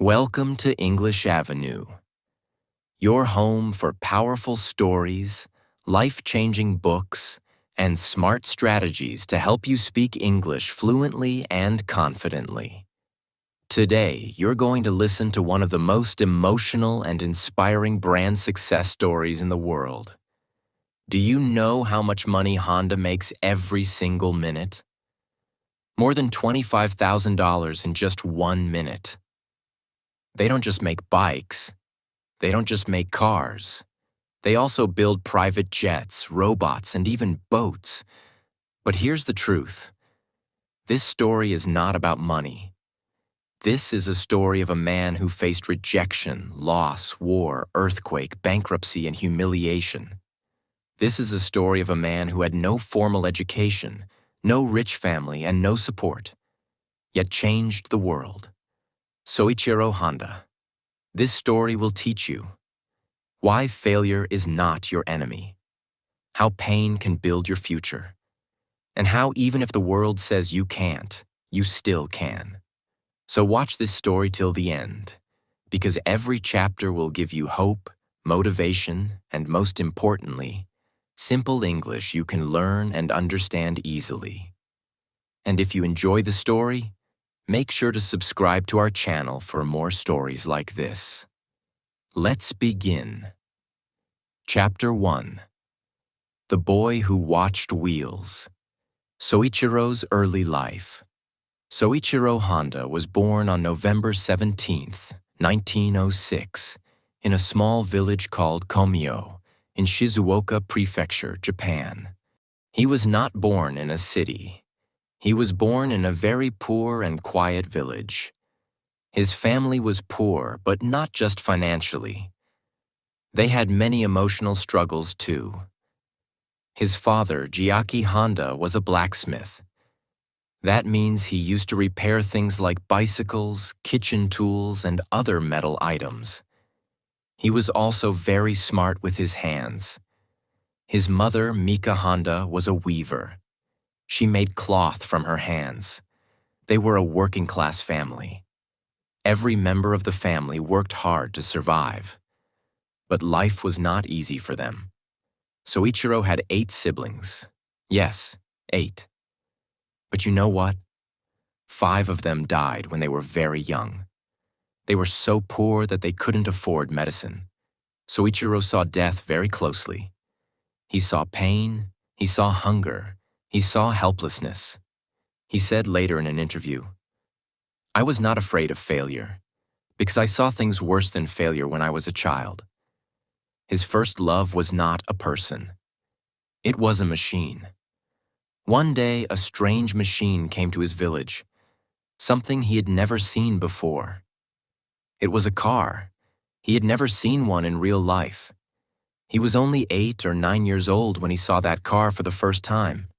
Welcome to English Avenue, your home for powerful stories, life-changing books, and smart strategies to help you speak English fluently and confidently. Today, you're going to listen to one of the most emotional and inspiring brand success stories in the world. Do you know how much money Honda makes every single minute? More than $25,000 in just 1 minute. They don't just make bikes. They don't just make cars. They also build private jets, robots, and even boats. But here's the truth. This story is not about money. This is a story of a man who faced rejection, loss, war, earthquake, bankruptcy, and humiliation. This is a story of a man who had no formal education, no rich family, and no support, yet changed the world. Soichiro Honda. This story will teach you why failure is not your enemy, how pain can build your future, and how even if the world says you can't, you still can. So watch this story till the end, because every chapter will give you hope, motivation, and most importantly, simple English you can learn and understand easily. And if you enjoy the story, make sure to subscribe to our channel for more stories like this. Let's begin. Chapter 1. The Boy Who Watched Wheels. Soichiro's Early Life. Soichiro Honda was born on November 17, 1906, in a small village called Komio, in Shizuoka Prefecture, Japan. He was not born in a city. He was born in a very poor and quiet village. His family was poor, but not just financially. They had many emotional struggles too. His father, Jiaki Honda, was a blacksmith. That means he used to repair things like bicycles, kitchen tools, and other metal items. He was also very smart with his hands. His mother, Mika Honda, was a weaver. She made cloth from her hands. They were a working-class family. Every member of the family worked hard to survive. But life was not easy for them. Soichiro had 8 siblings. Yes, 8. But you know what? 5 of them died when they were very young. They were so poor that they couldn't afford medicine. Soichiro saw death very closely. He saw pain, he saw hunger, he saw helplessness. He said later in an interview, "I was not afraid of failure, because I saw things worse than failure when I was a child." His first love was not a person. It was a machine. One day, a strange machine came to his village, something he had never seen before. It was a car. He had never seen one in real life. He was only 8 or 9 years old when he saw that car for the first time.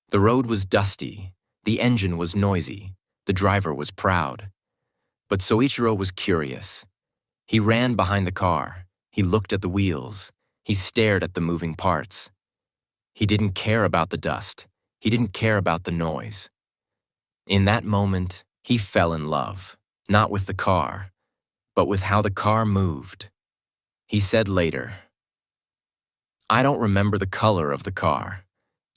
The road was dusty, the engine was noisy, the driver was proud. But Soichiro was curious. He ran behind the car. He looked at the wheels. He stared at the moving parts. He didn't care about the dust. He didn't care about the noise. In that moment, he fell in love, not with the car, but with how the car moved. He said later, "I don't remember the color of the car.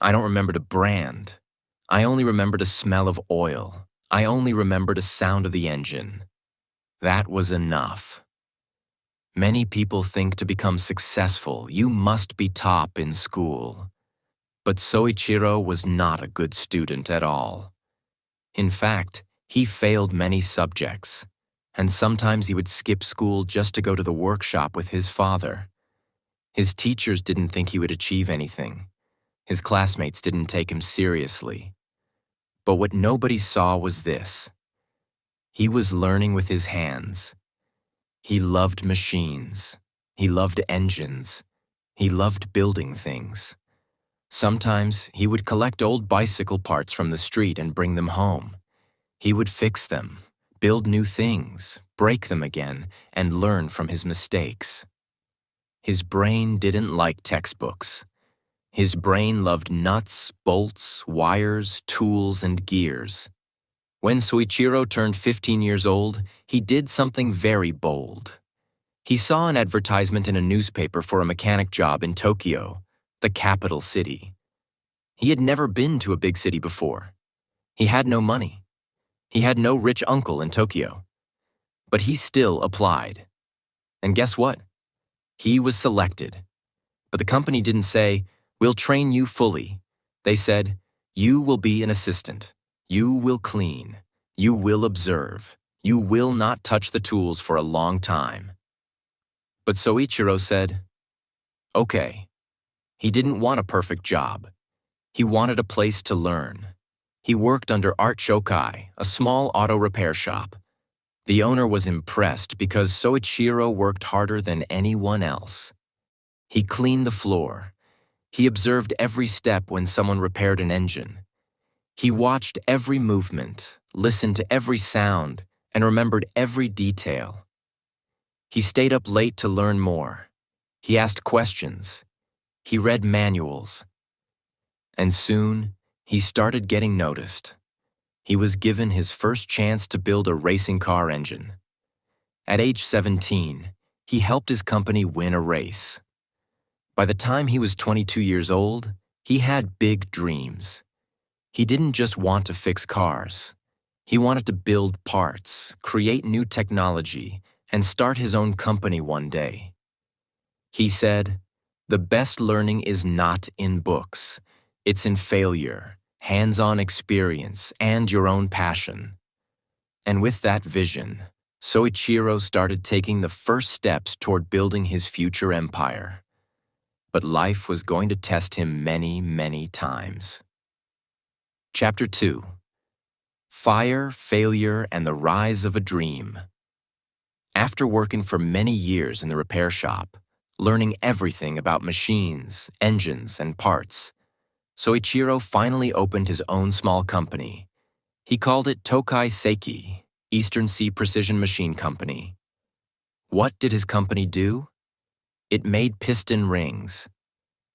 I don't remember the brand. I only remember the smell of oil. I only remember the sound of the engine. That was enough." Many people think to become successful, you must be top in school. But Soichiro was not a good student at all. In fact, he failed many subjects, and sometimes he would skip school just to go to the workshop with his father. His teachers didn't think he would achieve anything. His classmates didn't take him seriously. But what nobody saw was this. He was learning with his hands. He loved machines. He loved engines. He loved building things. Sometimes he would collect old bicycle parts from the street and bring them home. He would fix them, build new things, break them again, and learn from his mistakes. His brain didn't like textbooks. His brain loved nuts, bolts, wires, tools, and gears. When Soichiro turned 15 years old, he did something very bold. He saw an advertisement in a newspaper for a mechanic job in Tokyo, the capital city. He had never been to a big city before. He had no money. He had no rich uncle in Tokyo. But he still applied. And guess what? He was selected. But the company didn't say, "We'll train you fully." They said, "You will be an assistant. You will clean. You will observe. You will not touch the tools for a long time." But Soichiro said, "Okay." He didn't want a perfect job. He wanted a place to learn. He worked under Art Shokai, a small auto repair shop. The owner was impressed because Soichiro worked harder than anyone else. He cleaned the floor. He observed every step when someone repaired an engine. He watched every movement, listened to every sound, and remembered every detail. He stayed up late to learn more. He asked questions. He read manuals. And soon, he started getting noticed. He was given his first chance to build a racing car engine. At age 17, he helped his company win a race. By the time he was 22 years old, he had big dreams. He didn't just want to fix cars. He wanted to build parts, create new technology, and start his own company one day. He said, "The best learning is not in books. It's in failure, hands-on experience, and your own passion." And with that vision, Soichiro started taking the first steps toward building his future empire. But life was going to test him many, many times. Chapter 2: Fire, Failure, and the Rise of a Dream. After working for many years in the repair shop, learning everything about machines, engines, and parts, Soichiro finally opened his own small company. He called it Tokai Seiki, Eastern Sea Precision Machine Company. What did his company do? It made piston rings,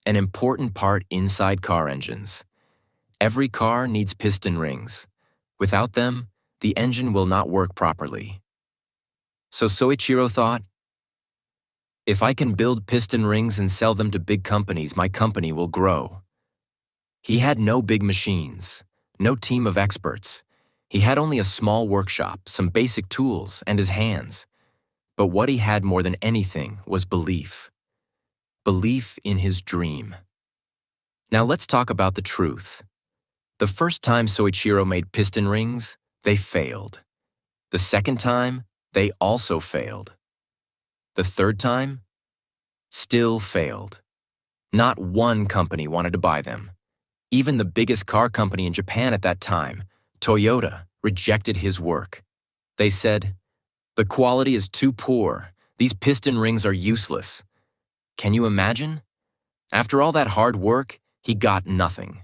an important part inside car engines. Every car needs piston rings. Without them, the engine will not work properly. So Soichiro thought, "If I can build piston rings and sell them to big companies, my company will grow." He had no big machines, no team of experts. He had only a small workshop, some basic tools, and his hands. But what he had more than anything was belief. Belief in his dream. Now let's talk about the truth. The first time Soichiro made piston rings, they failed. The second time, they also failed. The third time, still failed. Not one company wanted to buy them. Even the biggest car company in Japan at that time, Toyota, rejected his work. They said, "The quality is too poor. These piston rings are useless." Can you imagine? After all that hard work, he got nothing.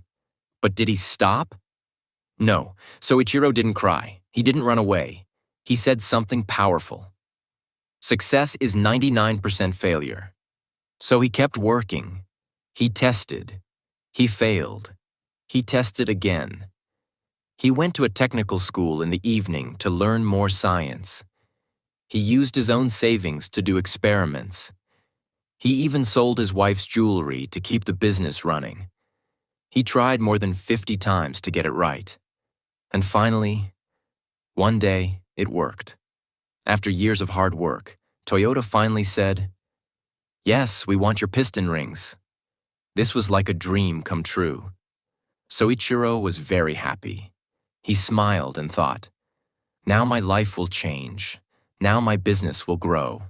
But did he stop? No, Soichiro didn't cry. He didn't run away. He said something powerful. Success is 99% failure. So he kept working. He tested. He failed. He tested again. He went to a technical school in the evening to learn more science. He used his own savings to do experiments. He even sold his wife's jewelry to keep the business running. He tried more than 50 times to get it right. And finally, one day, it worked. After years of hard work, Toyota finally said, "Yes, we want your piston rings." This was like a dream come true. Soichiro was very happy. He smiled and thought, "Now my life will change. Now my business will grow."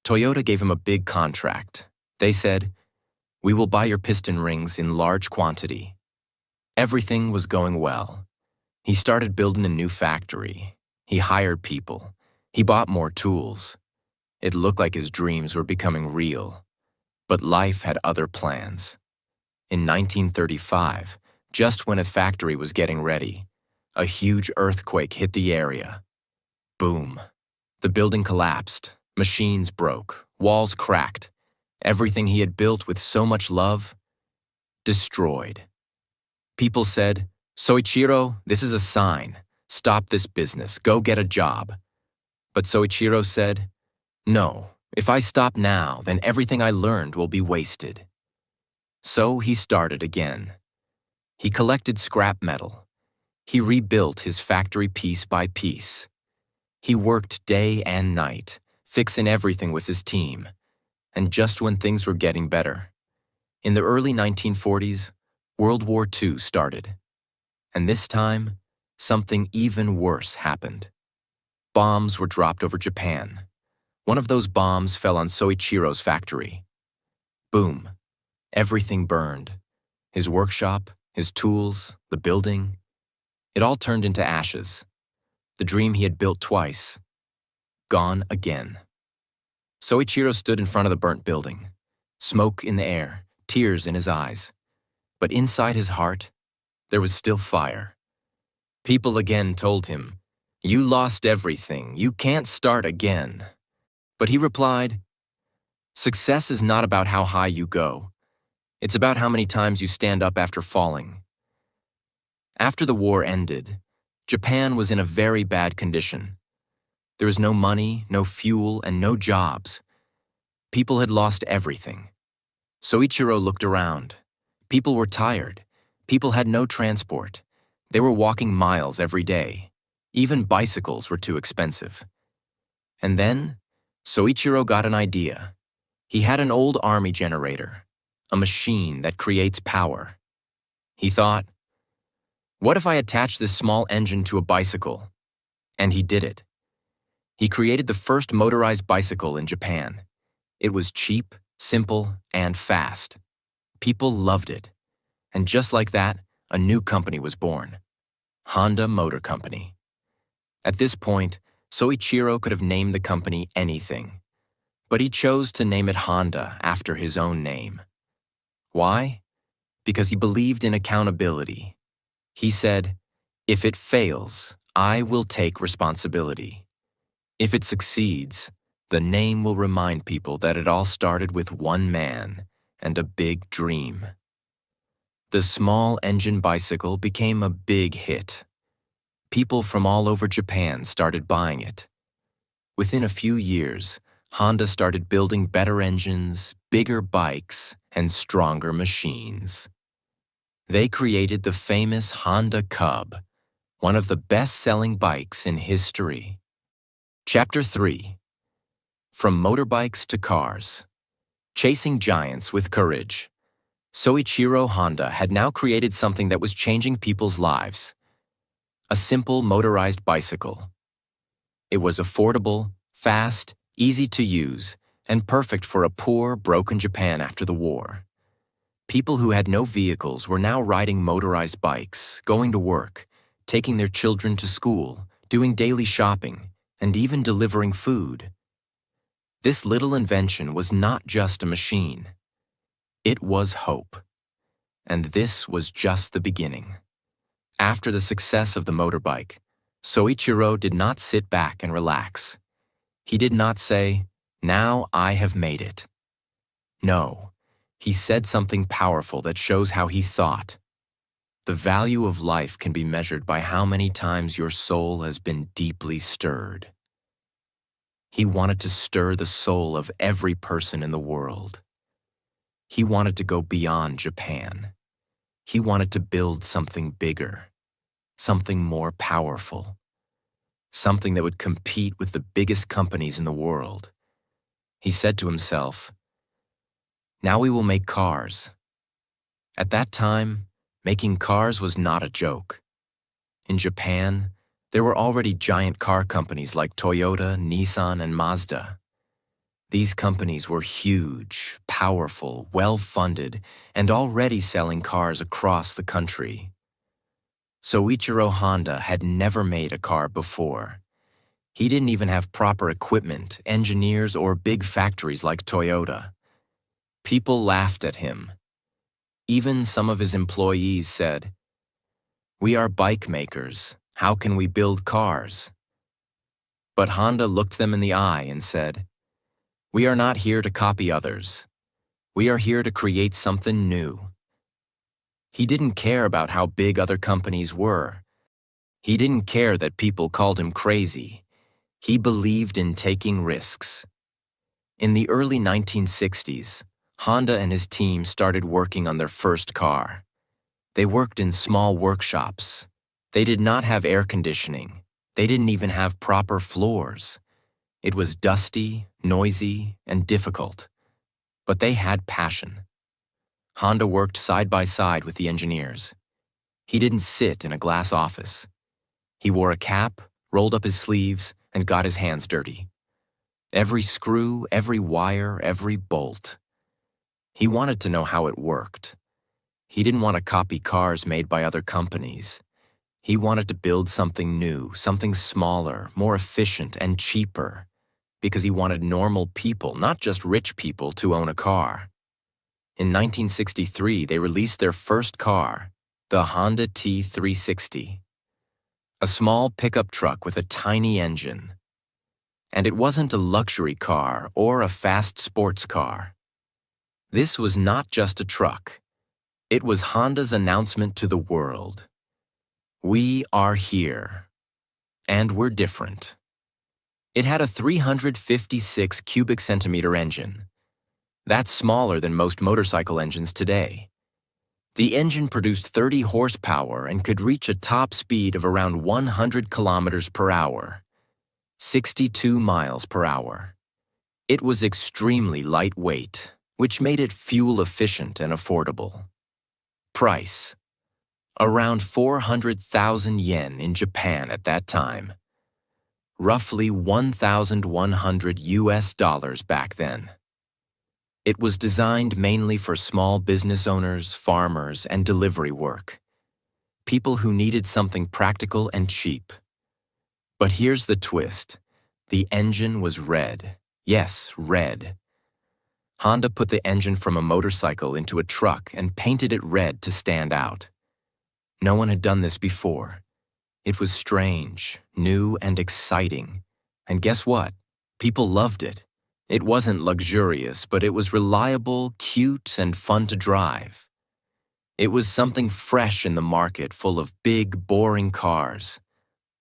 Toyota gave him a big contract. They said, "We will buy your piston rings in large quantity." Everything was going well. He started building a new factory. He hired people. He bought more tools. It looked like his dreams were becoming real. But life had other plans. In 1935, just when a factory was getting ready, a huge earthquake hit the area. Boom. The building collapsed. Machines broke. Walls cracked. Everything he had built with so much love, destroyed. People said, "Soichiro, this is a sign. "Stop this business, go get a job." But Soichiro said, "No, if I stop now, then everything I learned will be wasted." So he started again. He collected scrap metal. He rebuilt his factory piece by piece. He worked day and night, fixing everything with his team. And just when things were getting better, in the early 1940s, World War II started. And this time, something even worse happened. Bombs were dropped over Japan. One of those bombs fell on Soichiro's factory. Boom. Everything burned. His workshop, his tools, the building. It all turned into ashes. The dream he had built twice. Gone again. Soichiro stood in front of the burnt building. Smoke in the air, tears in his eyes. But inside his heart, there was still fire. People again told him, "You lost everything. You can't start again." But he replied, "Success is not about how high you go. It's about how many times you stand up after falling." After the war ended, Japan was in a very bad condition. There was no money, no fuel, and no jobs. People had lost everything. Soichiro looked around. People were tired. People had no transport. They were walking miles every day. Even bicycles were too expensive. And then, Soichiro got an idea. He had an old army generator, a machine that creates power. He thought, what if I attach this small engine to a bicycle? And he did it. He created the first motorized bicycle in Japan. It was cheap, simple, and fast. People loved it. And just like that, a new company was born. Honda Motor Company. At this point, Soichiro could have named the company anything. But he chose to name it Honda after his own name. Why? Because he believed in accountability. He said, "If it fails, I will take responsibility. If it succeeds, the name will remind people that it all started with one man and a big dream." The small engine bicycle became a big hit. People from all over Japan started buying it. Within a few years, Honda started building better engines, bigger bikes, and stronger machines. They created the famous Honda Cub, one of the best-selling bikes in history. Chapter 3. From Motorbikes to Cars. Chasing Giants with Courage. Soichiro Honda had now created something that was changing people's lives. A simple motorized bicycle. It was affordable, fast, easy to use, and perfect for a poor, broken Japan after the war. People who had no vehicles were now riding motorized bikes, going to work, taking their children to school, doing daily shopping, and even delivering food. This little invention was not just a machine. It was hope. And this was just the beginning. After the success of the motorbike, Soichiro did not sit back and relax. He did not say, "Now I have made it." No, he said something powerful that shows how he thought. The value of life can be measured by how many times your soul has been deeply stirred. He wanted to stir the soul of every person in the world. He wanted to go beyond Japan. He wanted to build something bigger, something more powerful, something that would compete with the biggest companies in the world. He said to himself, "Now we will make cars." At that time, making cars was not a joke. In Japan, there were already giant car companies like Toyota, Nissan, and Mazda. These companies were huge, powerful, well-funded, and already selling cars across the country. Soichiro Honda had never made a car before. He didn't even have proper equipment, engineers, or big factories like Toyota. People laughed at him. Even some of his employees said, "We are bike makers. How can we build cars?" But Honda looked them in the eye and said, "We are not here to copy others. We are here to create something new." He didn't care about how big other companies were. He didn't care that people called him crazy. He believed in taking risks. In the early 1960s, Honda and his team started working on their first car. They worked in small workshops. They did not have air conditioning. They didn't even have proper floors. It was dusty, noisy, and difficult. But they had passion. Honda worked side by side with the engineers. He didn't sit in a glass office. He wore a cap, rolled up his sleeves, and got his hands dirty. Every screw, every wire, every bolt. He wanted to know how it worked. He didn't want to copy cars made by other companies. He wanted to build something new, something smaller, more efficient, and cheaper, because he wanted normal people, not just rich people, to own a car. In 1963, they released their first car, the Honda T360, a small pickup truck with a tiny engine. And it wasn't a luxury car or a fast sports car. This was not just a truck. It was Honda's announcement to the world. We are here, and we're different. It had a 356 cubic centimeter engine. That's smaller than most motorcycle engines today. The engine produced 30 horsepower and could reach a top speed of around 100 kilometers per hour, 62 miles per hour. It was extremely lightweight, which made it fuel efficient and affordable. Price: around 400,000 yen in Japan at that time. Roughly $1,100 back then. It was designed mainly for small business owners, farmers, and delivery work. People who needed something practical and cheap. But here's the twist. The engine was red. Yes, red. Honda put the engine from a motorcycle into a truck and painted it red to stand out. No one had done this before. It was strange, new, and exciting. And guess what? People loved it. It wasn't luxurious, but it was reliable, cute, and fun to drive. It was something fresh in the market full of big, boring cars.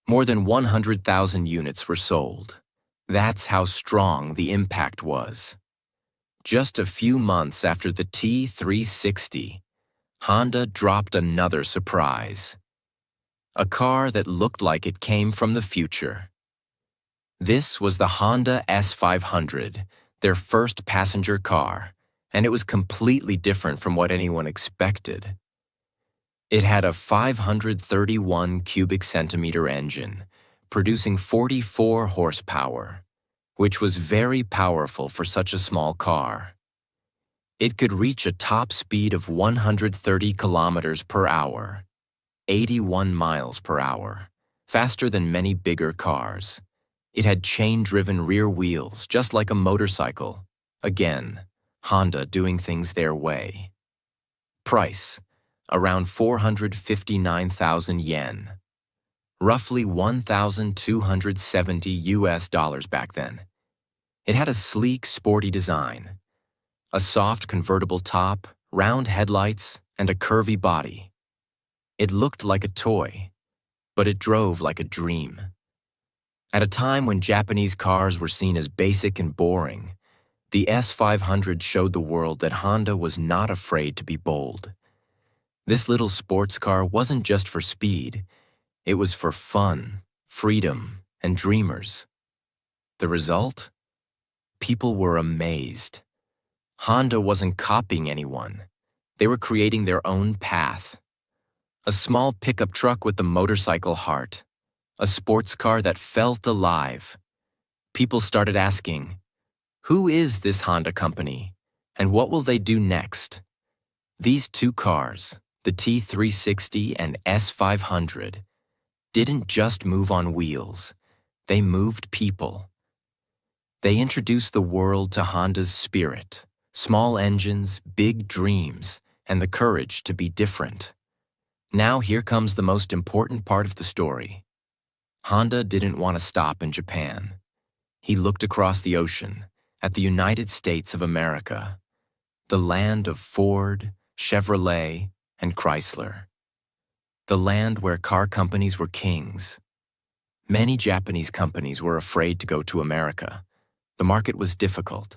More than 100,000 units were sold. That's how strong the impact was. Just a few months after the T360, Honda dropped another surprise. A car that looked like it came from the future. This was the Honda S500, their first passenger car, and it was completely different from what anyone expected. It had a 531 cubic centimeter engine, producing 44 horsepower, which was very powerful for such a small car. It could reach a top speed of 130 kilometers per hour, 81 miles per hour, faster than many bigger cars. It had chain-driven rear wheels, just like a motorcycle. Again, Honda doing things their way. Price: around 459,000 yen. Roughly $1,270 back then. It had a sleek, sporty design. A soft convertible top, round headlights, and a curvy body. It looked like a toy, but it drove like a dream. At a time when Japanese cars were seen as basic and boring, the S500 showed the world that Honda was not afraid to be bold. This little sports car wasn't just for speed, it was for fun, freedom, and dreamers. The result? People were amazed. Honda wasn't copying anyone. They were creating their own path. A small pickup truck with the motorcycle heart. A sports car that felt alive. People started asking, who is this Honda company, and what will they do next? These two cars, the T360 and S500, didn't just move on wheels, they moved people. They introduced the world to Honda's spirit, small engines, big dreams, and the courage to be different. Now here comes the most important part of the story. Honda didn't want to stop in Japan. He looked across the ocean at the United States of America, the land of Ford, Chevrolet, and Chrysler. the land where car companies were kings. Many Japanese companies were afraid to go to America. The market was difficult.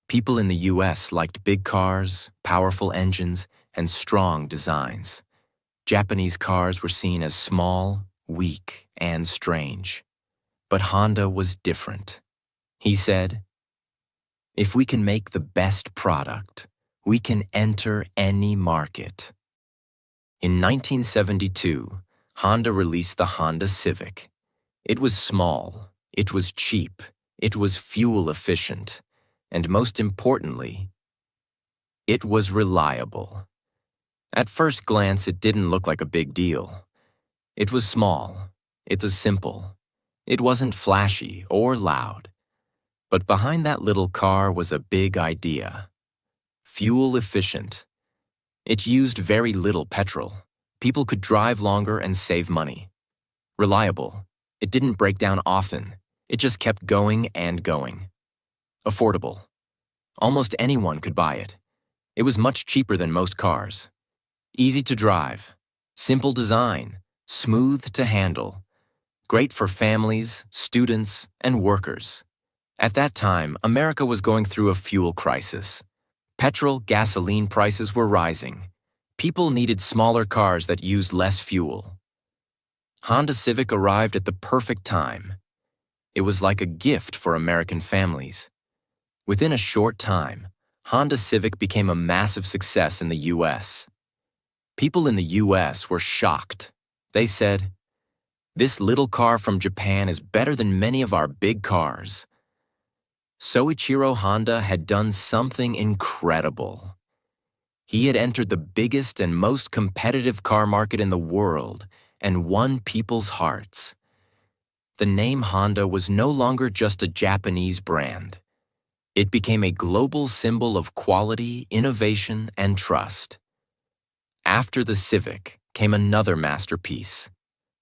People in the US liked big cars, powerful engines, and strong designs. Japanese cars were seen as small, weak, and strange. But Honda was different. He said, "If we can make the best product, we can enter any market." In 1972, Honda released the Honda Civic. It was small, it was cheap, it was fuel efficient, and most importantly, it was reliable. At first glance, it didn't look like a big deal. It was small, it was simple, it wasn't flashy or loud. But behind that little car was a big idea. Fuel efficient. It used very little petrol. People could drive longer and save money. Reliable. It didn't break down often. It just kept going and going. Affordable. Almost anyone could buy it. It was much cheaper than most cars. Easy to drive. Simple design. Smooth to handle. Great for families, students, and workers. At that time, America was going through a fuel crisis. Petrol, gasoline prices were rising. People needed smaller cars that used less fuel. Honda Civic arrived at the perfect time. It was like a gift for American families. Within a short time, Honda Civic became a massive success in the US. People in the US were shocked. They said, "This little car from Japan is better than many of our big cars." Soichiro Honda had done something incredible. He had entered the biggest and most competitive car market in the world and won people's hearts. The name Honda was no longer just a Japanese brand. It became a global symbol of quality, innovation, and trust. After the Civic came another masterpiece,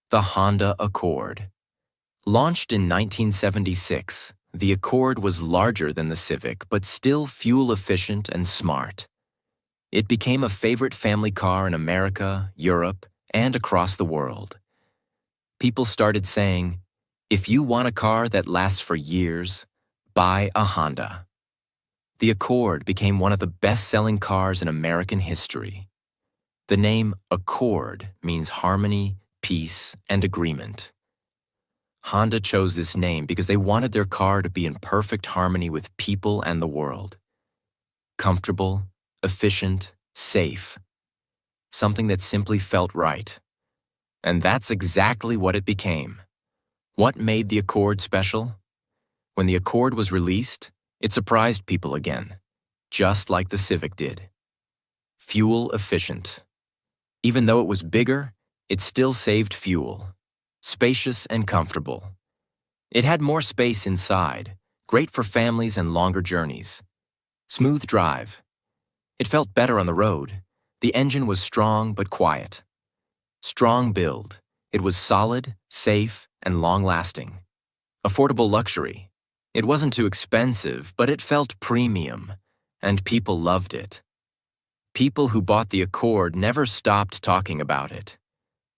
the Honda Accord. Launched in 1976, the Accord was larger than the Civic, but still fuel-efficient and smart. It became a favorite family car in America, Europe, and across the world. People started saying, "If you want a car that lasts for years, buy a Honda." The Accord became one of the best-selling cars in American history. The name Accord means harmony, peace, and agreement. Honda chose this name because they wanted their car to be in perfect harmony with people and the world. Comfortable, efficient, safe. Something that simply felt right. And that's exactly what it became. What made the Accord special? When the Accord was released, it surprised people again, just like the Civic did. Fuel efficient. Even though it was bigger, it still saved fuel. Spacious and comfortable. It had more space inside, great for families and longer journeys. Smooth drive. It felt better on the road. The engine was strong but quiet. Strong build. It was solid, safe, and long-lasting. Affordable luxury. It wasn't too expensive, but it felt premium, and people loved it. People who bought the Accord never stopped talking about it.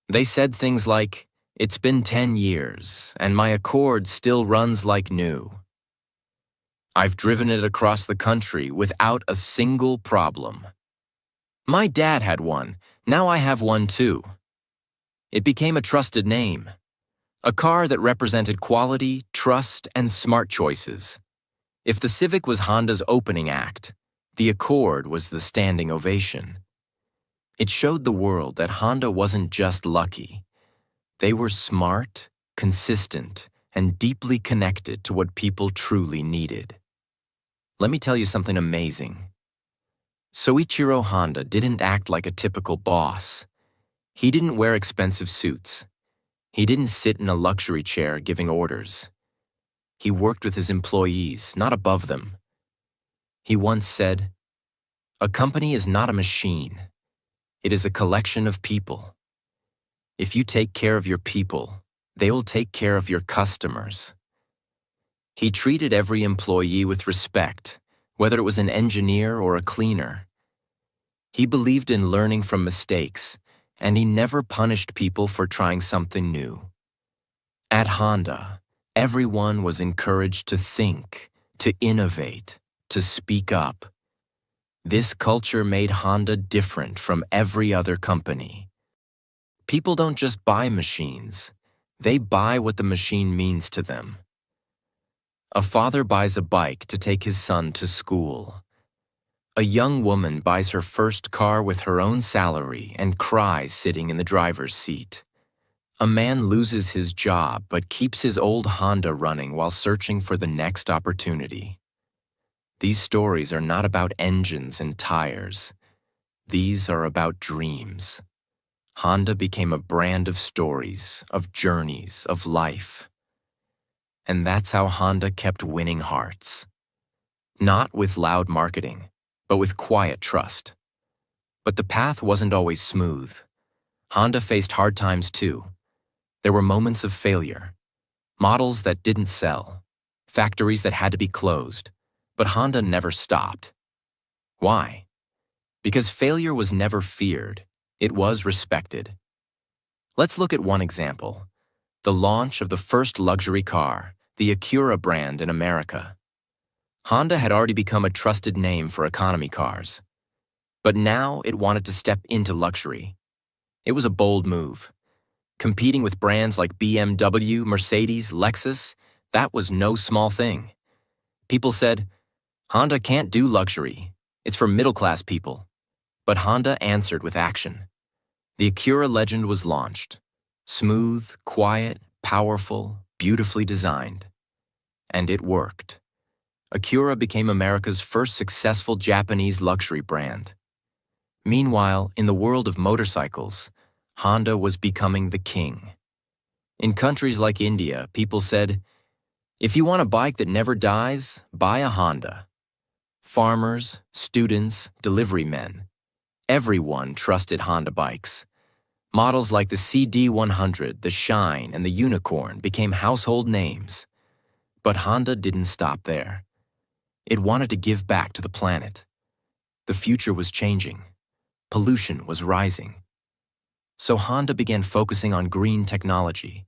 They said things like, "It's been 10 years, and my Accord still runs like new. I've driven it across the country without a single problem. My dad had one, now I have one too." It became a trusted name. A car that represented quality, trust, and smart choices. If the Civic was Honda's opening act, the Accord was the standing ovation. It showed the world that Honda wasn't just lucky. They were smart, consistent, and deeply connected to what people truly needed. Let me tell you something amazing. Soichiro Honda didn't act like a typical boss. He didn't wear expensive suits. He didn't sit in a luxury chair giving orders. He worked with his employees, not above them. He once said, "A company is not a machine. It is a collection of people. If you take care of your people, they will take care of your customers." He treated every employee with respect, whether it was an engineer or a cleaner. He believed in learning from mistakes and he never punished people for trying something new. At Honda, everyone was encouraged to think, to innovate, to speak up. This culture made Honda different from every other company. People don't just buy machines, they buy what the machine means to them. A father buys a bike to take his son to school. A young woman buys her first car with her own salary and cries sitting in the driver's seat. A man loses his job but keeps his old Honda running while searching for the next opportunity. These stories are not about engines and tires. These are about dreams. Honda became a brand of stories, of journeys, of life. And that's how Honda kept winning hearts. Not with loud marketing, but with quiet trust. But the path wasn't always smooth. Honda faced hard times too. There were moments of failure, models that didn't sell, factories that had to be closed, but Honda never stopped. Why? Because failure was never feared, it was respected. Let's look at one example. The launch of the first luxury car, the Acura brand in America. Honda had already become a trusted name for economy cars. But now it wanted to step into luxury. It was a bold move. Competing with brands like BMW, Mercedes, Lexus, that was no small thing. People said, Honda can't do luxury. It's for middle-class people. But Honda answered with action. The Acura Legend was launched. Smooth, quiet, powerful, beautifully designed. And it worked. Acura became America's first successful Japanese luxury brand. Meanwhile, in the world of motorcycles, Honda was becoming the king. In countries like India, people said, if you want a bike that never dies, buy a Honda. Farmers, students, delivery men, everyone trusted Honda bikes. Models like the CD100, the Shine, and the Unicorn became household names. But Honda didn't stop there. It wanted to give back to the planet. The future was changing. Pollution was rising. So Honda began focusing on green technology.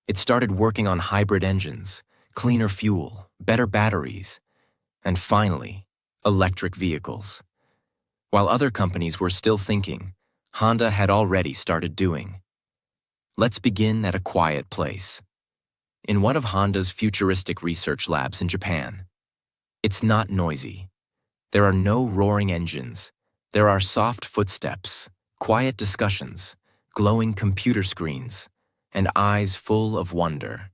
It started working on hybrid engines, cleaner fuel, better batteries, and finally, electric vehicles. While other companies were still thinking, Honda had already started doing. Let's begin at a quiet place. In one of Honda's futuristic research labs in Japan. It's not noisy. There are no roaring engines. There are soft footsteps, quiet discussions, glowing computer screens, and eyes full of wonder.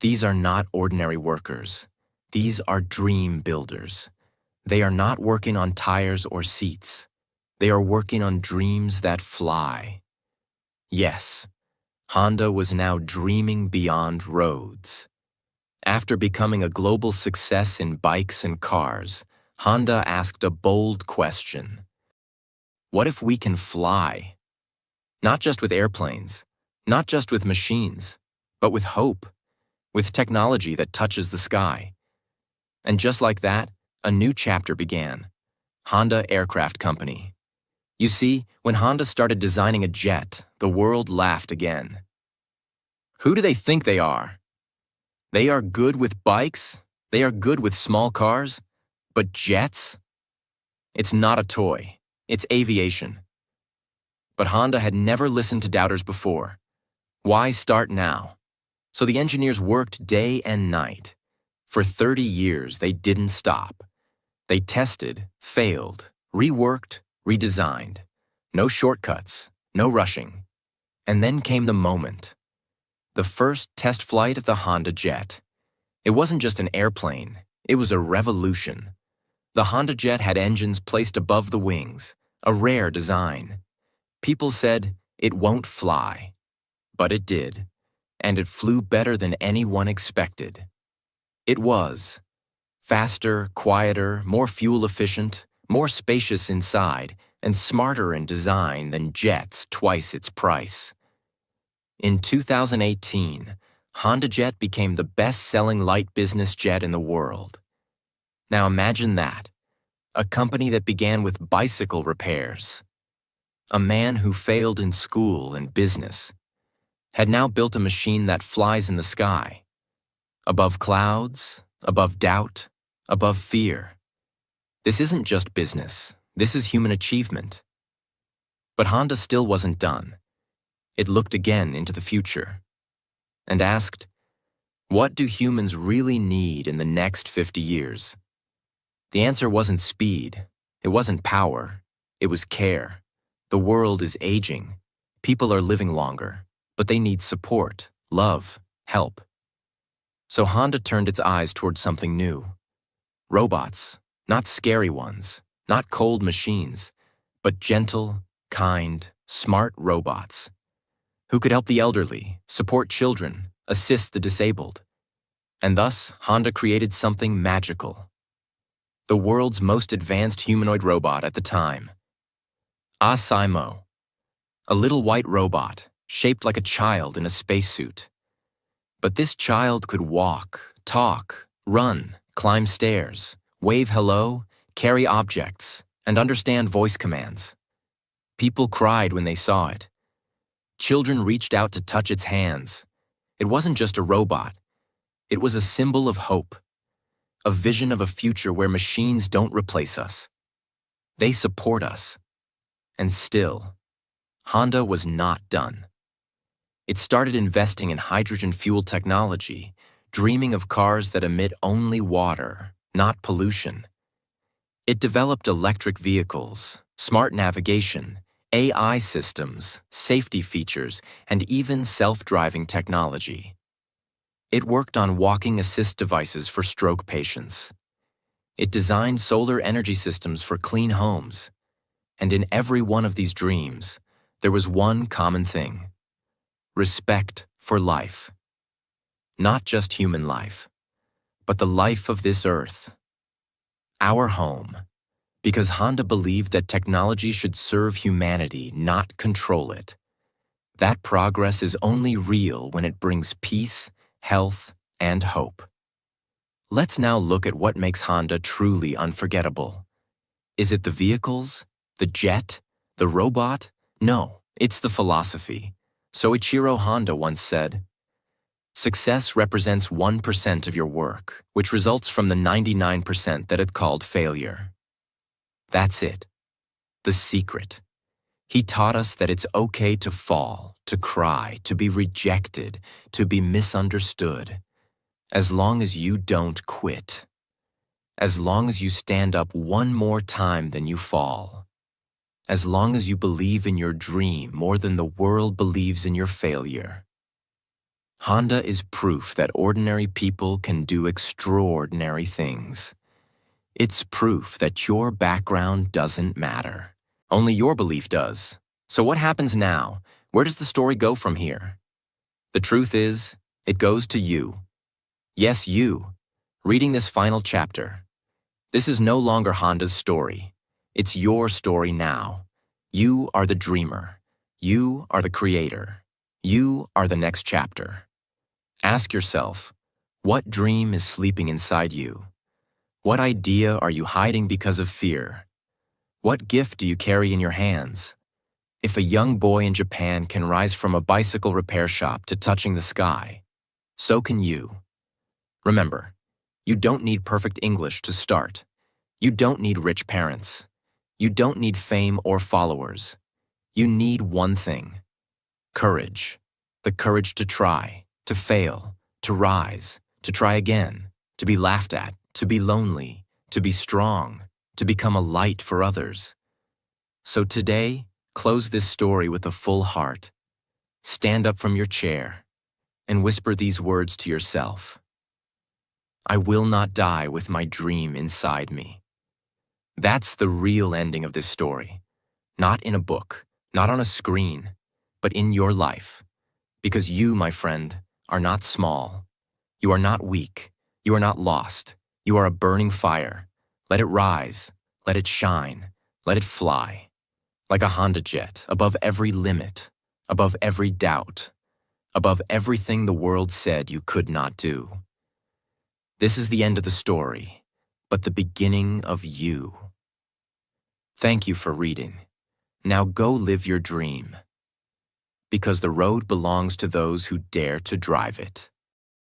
These are not ordinary workers. These are dream builders. They are not working on tires or seats. They are working on dreams that fly. Yes, Honda was now dreaming beyond roads. After becoming a global success in bikes and cars, Honda asked a bold question. What if we can fly? Not just with airplanes, not just with machines, but with hope, with technology that touches the sky. And just like that, a new chapter began. Honda Aircraft Company. You see, when Honda started designing a jet, the world laughed again. Who do they think they are? They are good with bikes, they are good with small cars, but jets? It's not a toy, it's aviation. But Honda had never listened to doubters before. Why start now? So the engineers worked day and night. For 30 years, they didn't stop. They tested, failed, reworked, redesigned. No shortcuts, no rushing. And then came the moment. The first test flight of the Honda Jet. It wasn't just an airplane, it was a revolution. The Honda Jet had engines placed above the wings, a rare design. People said, it won't fly. But it did, and it flew better than anyone expected. It was. Faster, quieter, more fuel efficient, more spacious inside, and smarter in design than jets twice its price. In 2018, Honda Jet became the best-selling light business jet in the world. Now imagine that, a company that began with bicycle repairs. A man who failed in school and business had now built a machine that flies in the sky, above clouds, above doubt, above fear. This isn't just business, this is human achievement. But Honda still wasn't done. It looked again into the future and asked, what do humans really need in the next 50 years? The answer wasn't speed, it wasn't power, it was care. The world is aging. People are living longer, but they need support, love, help. So Honda turned its eyes towards something new. Robots, not scary ones, not cold machines, but gentle, kind, smart robots who could help the elderly, support children, assist the disabled. And thus, Honda created something magical. The world's most advanced humanoid robot at the time. Asaimo, a little white robot shaped like a child in a spacesuit. But this child could walk, talk, run, climb stairs, wave hello, carry objects, and understand voice commands. People cried when they saw it. Children reached out to touch its hands. It wasn't just a robot. It was a symbol of hope, a vision of a future where machines don't replace us. They support us. And still, Honda was not done. It started investing in hydrogen fuel technology, dreaming of cars that emit only water, not pollution. It developed electric vehicles, smart navigation, AI systems, safety features, and even self-driving technology. It worked on walking assist devices for stroke patients. It designed solar energy systems for clean homes. And in every one of these dreams, there was one common thing: respect for life. Not just human life, but the life of this earth. Our home. Because Honda believed that technology should serve humanity, not control it. That progress is only real when it brings peace, health, and hope. Let's now look at what makes Honda truly unforgettable. Is it the vehicles? The jet? The robot? No, it's the philosophy. Soichiro Honda once said, "Success represents 1% of your work, which results from the 99% that it called failure." That's it. The secret. He taught us that it's okay to fall, to cry, to be rejected, to be misunderstood, as long as you don't quit. As long as you stand up one more time than you fall. As long as you believe in your dream more than the world believes in your failure. Honda is proof that ordinary people can do extraordinary things. It's proof that your background doesn't matter. Only your belief does. So what happens now? Where does the story go from here? The truth is, it goes to you. Yes, you, reading this final chapter. This is no longer Honda's story. It's your story now. You are the dreamer. You are the creator. You are the next chapter. Ask yourself, what dream is sleeping inside you? What idea are you hiding because of fear? What gift do you carry in your hands? If a young boy in Japan can rise from a bicycle repair shop to touching the sky, so can you. Remember, you don't need perfect English to start. You don't need rich parents. You don't need fame or followers. You need one thing: courage. The courage to try, to fail, to rise, to try again, to be laughed at, to be lonely, to be strong, to become a light for others. So today, close this story with a full heart. Stand up from your chair and whisper these words to yourself. I will not die with my dream inside me. That's the real ending of this story. Not in a book, not on a screen, but in your life. Because you, my friend, are not small. You are not weak. You are not lost. You are a burning fire. Let it rise. Let it shine. Let it fly. Like a Honda jet, above every limit, above every doubt, above everything the world said you could not do. This is the end of the story, but the beginning of you. Thank you for reading. Now go live your dream. Because the road belongs to those who dare to drive it.